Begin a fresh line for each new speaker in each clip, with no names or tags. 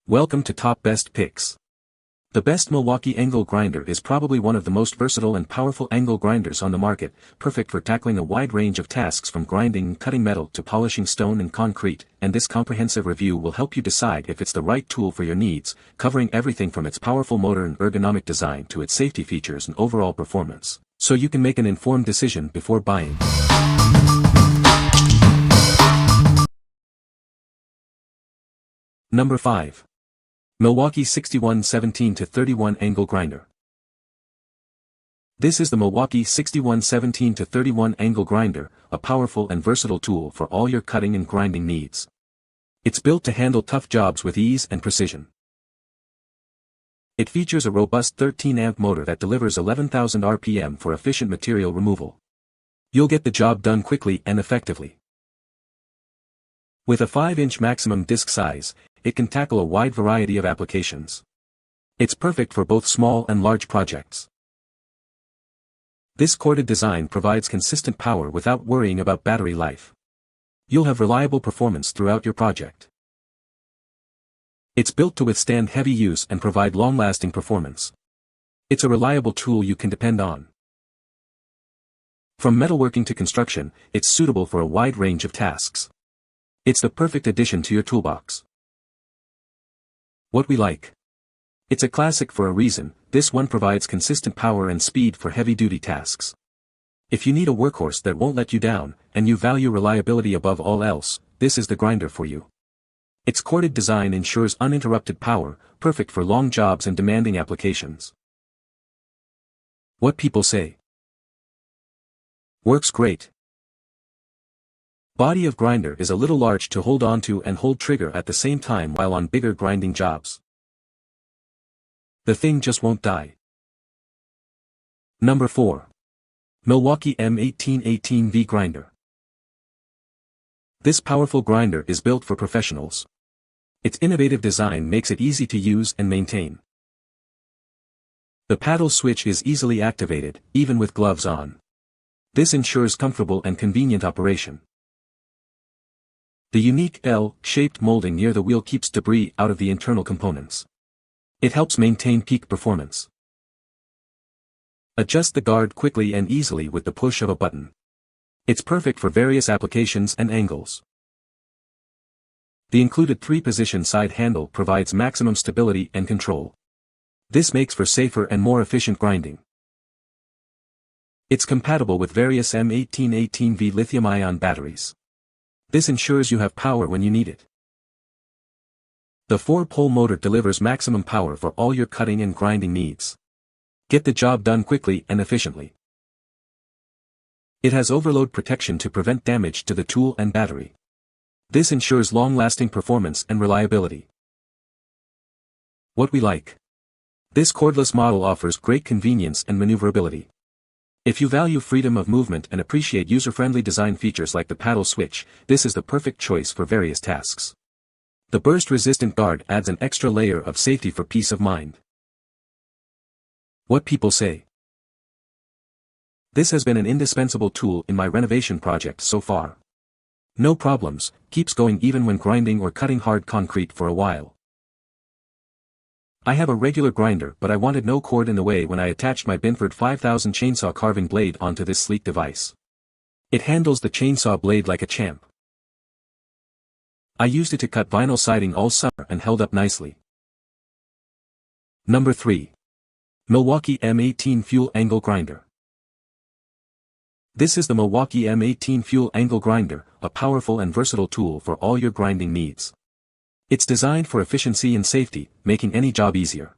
Welcome to Top Best Picks. The best Milwaukee Angle Grinder is probably one of the most versatile and powerful angle grinders on the market, perfect for tackling a wide range of tasks from grinding and cutting metal to polishing stone and concrete, and this comprehensive review will help you decide if it's the right tool for your needs, covering everything from its powerful motor and ergonomic design to its safety features and overall performance, so you can make an informed decision before buying. Number 5. Milwaukee 6117-31 Angle Grinder. This is the Milwaukee 6117-31 Angle Grinder, a powerful and versatile tool for all your cutting and grinding needs. It's built to handle tough jobs with ease and precision. It features a robust 13-amp motor that delivers 11,000 RPM for efficient material removal. You'll get the job done quickly and effectively. With a 5-inch maximum disc size, it can tackle a wide variety of applications. It's perfect for both small and large projects. This corded design provides consistent power without worrying about battery life. You'll have reliable performance throughout your project. It's built to withstand heavy use and provide long-lasting performance. It's a reliable tool you can depend on. From metalworking to construction, it's suitable for a wide range of tasks. It's the perfect addition to your toolbox. What we like. It's a classic for a reason. This one provides consistent power and speed for heavy-duty tasks. If you need a workhorse that won't let you down, and you value reliability above all else, this is the grinder for you. Its corded design ensures uninterrupted power, perfect for long jobs and demanding applications. What people say. Works great. Body of grinder is a little large to hold onto and hold trigger at the same time while on bigger grinding jobs. The thing just won't die. Number 4. Milwaukee M18 18V Grinder. This powerful grinder is built for professionals. Its innovative design makes it easy to use and maintain. The paddle switch is easily activated, even with gloves on. This ensures comfortable and convenient operation. The unique L-shaped molding near the wheel keeps debris out of the internal components. It helps maintain peak performance. Adjust the guard quickly and easily with the push of a button. It's perfect for various applications and angles. The included 3-position side handle provides maximum stability and control. This makes for safer and more efficient grinding. It's compatible with various M18 18V lithium-ion batteries. This ensures you have power when you need it. The 4-pole motor delivers maximum power for all your cutting and grinding needs. Get the job done quickly and efficiently. It has overload protection to prevent damage to the tool and battery. This ensures long-lasting performance and reliability. What we like. This cordless model offers great convenience and maneuverability. If you value freedom of movement and appreciate user-friendly design features like the paddle switch, this is the perfect choice for various tasks. The burst-resistant guard adds an extra layer of safety for peace of mind. What people say. This has been an indispensable tool in my renovation project so far. No problems, keeps going even when grinding or cutting hard concrete for a while. I have a regular grinder, but I wanted no cord in the way when I attached my Binford 5000 chainsaw carving blade onto this sleek device. It handles the chainsaw blade like a champ. I used it to cut vinyl siding all summer and held up nicely. Number 3. Milwaukee M18 Fuel Angle Grinder. This is the Milwaukee M18 Fuel Angle Grinder, a powerful and versatile tool for all your grinding needs. It's designed for efficiency and safety, making any job easier.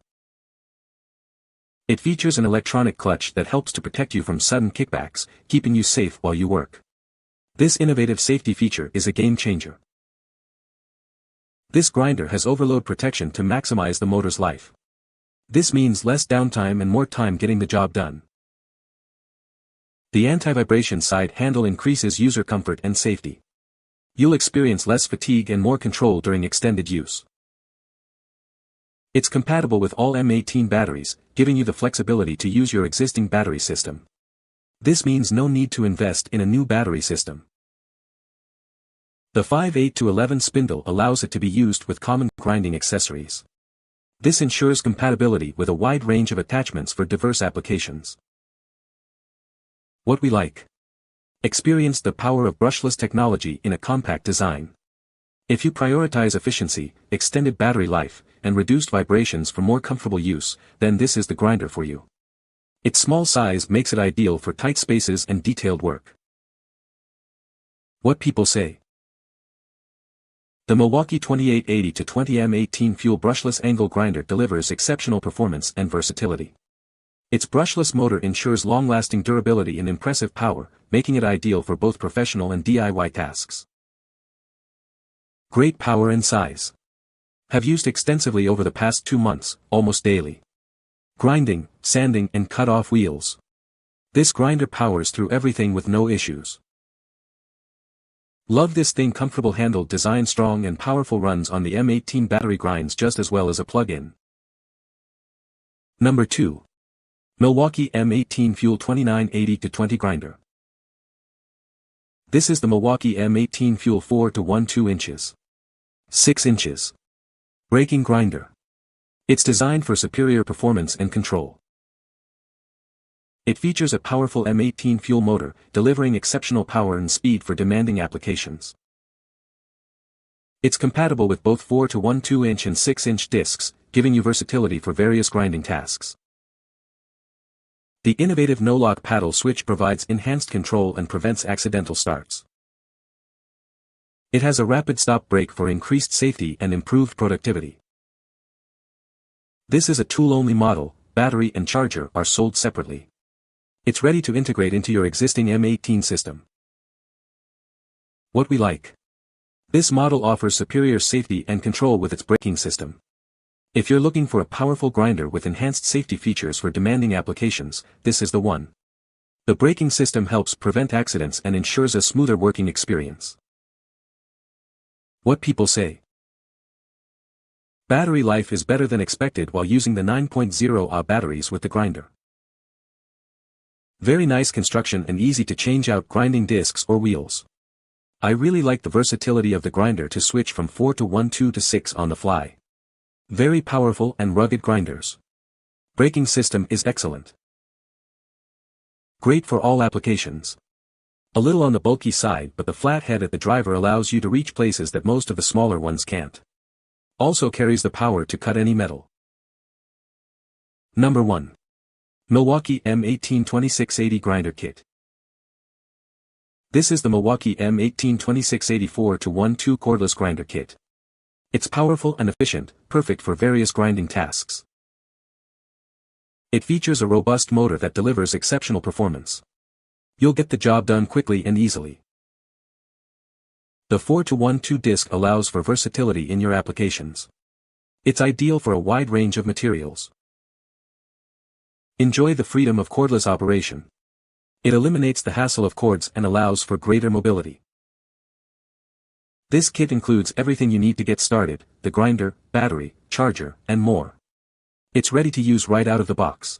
It features an electronic clutch that helps to protect you from sudden kickbacks, keeping you safe while you work. This innovative safety feature is a game changer. This grinder has overload protection to maximize the motor's life. This means less downtime and more time getting the job done. The anti-vibration side handle increases user comfort and safety. You'll experience less fatigue and more control during extended use. It's compatible with all M18 batteries, giving you the flexibility to use your existing battery system. This means no need to invest in a new battery system. The 5/8 to 11 spindle allows it to be used with common grinding accessories. This ensures compatibility with a wide range of attachments for diverse applications. What we like. Experience the power of brushless technology in a compact design. If you prioritize efficiency, extended battery life, and reduced vibrations for more comfortable use, then this is the grinder for you. Its small size makes it ideal for tight spaces and detailed work. What people say. The Milwaukee 2880-20 M18 fuel brushless angle grinder delivers exceptional performance and versatility. Its brushless motor ensures long-lasting durability and impressive power, making it ideal for both professional and DIY tasks. Great power and size. Have used extensively over the past 2 months, almost daily. Grinding, sanding and cut off wheels. This grinder powers through everything with no issues. Love this thing, comfortable handle design, strong and powerful, runs on the M18 battery, grinds just as well as a plug-in. Number 2. Milwaukee M18 Fuel 2980-20 Grinder. This is the Milwaukee M18 Fuel 4-1 inches. 6 inches. Braking grinder. It's designed for superior performance and control. It features a powerful M18 fuel motor, delivering exceptional power and speed for demanding applications. It's compatible with both 4-1 2-inch and 6-inch discs, giving you versatility for various grinding tasks. The innovative no-lock paddle switch provides enhanced control and prevents accidental starts. It has a rapid stop brake for increased safety and improved productivity. This is a tool-only model, battery and charger are sold separately. It's ready to integrate into your existing M18 system. What we like. This model offers superior safety and control with its braking system. If you're looking for a powerful grinder with enhanced safety features for demanding applications, this is the one. The braking system helps prevent accidents and ensures a smoother working experience. What people say. Battery life is better than expected while using the 9.0 Ah batteries with the grinder. Very nice construction and easy to change out grinding discs or wheels. I really like the versatility of the grinder to switch from 4-1 2 to 6 on the fly. Very powerful and rugged grinders. Braking system is excellent. Great for all applications. A little on the bulky side, but the flat head at the driver allows you to reach places that most of the smaller ones can't. Also carries the power to cut any metal. Number 1. Milwaukee M18 2680 Grinder Kit. This is the Milwaukee M18 2680 4-1 cordless grinder kit. It's powerful and efficient, perfect for various grinding tasks. It features a robust motor that delivers exceptional performance. You'll get the job done quickly and easily. The 4-1 2 disc allows for versatility in your applications. It's ideal for a wide range of materials. Enjoy the freedom of cordless operation. It eliminates the hassle of cords and allows for greater mobility. This kit includes everything you need to get started: the grinder, battery, charger, and more. It's ready to use right out of the box.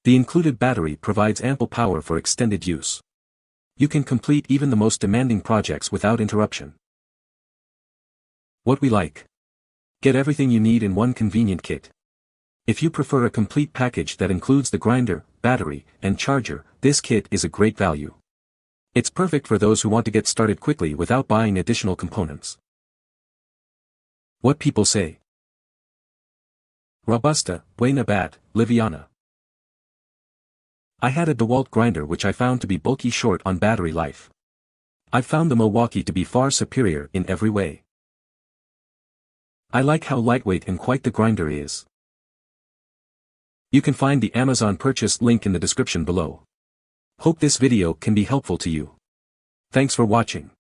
The included battery provides ample power for extended use. You can complete even the most demanding projects without interruption. What we like. Get everything you need in one convenient kit. If you prefer a complete package that includes the grinder, battery, and charger, this kit is a great value. It's perfect for those who want to get started quickly without buying additional components. What people say. Robusta, buena bat, liviana. I had a DeWalt grinder which I found to be bulky, short on battery life. I found the Milwaukee to be far superior in every way. I like how lightweight and quiet the grinder is. You can find the Amazon purchase link in the description below. Hope this video can be helpful to you. Thanks for watching.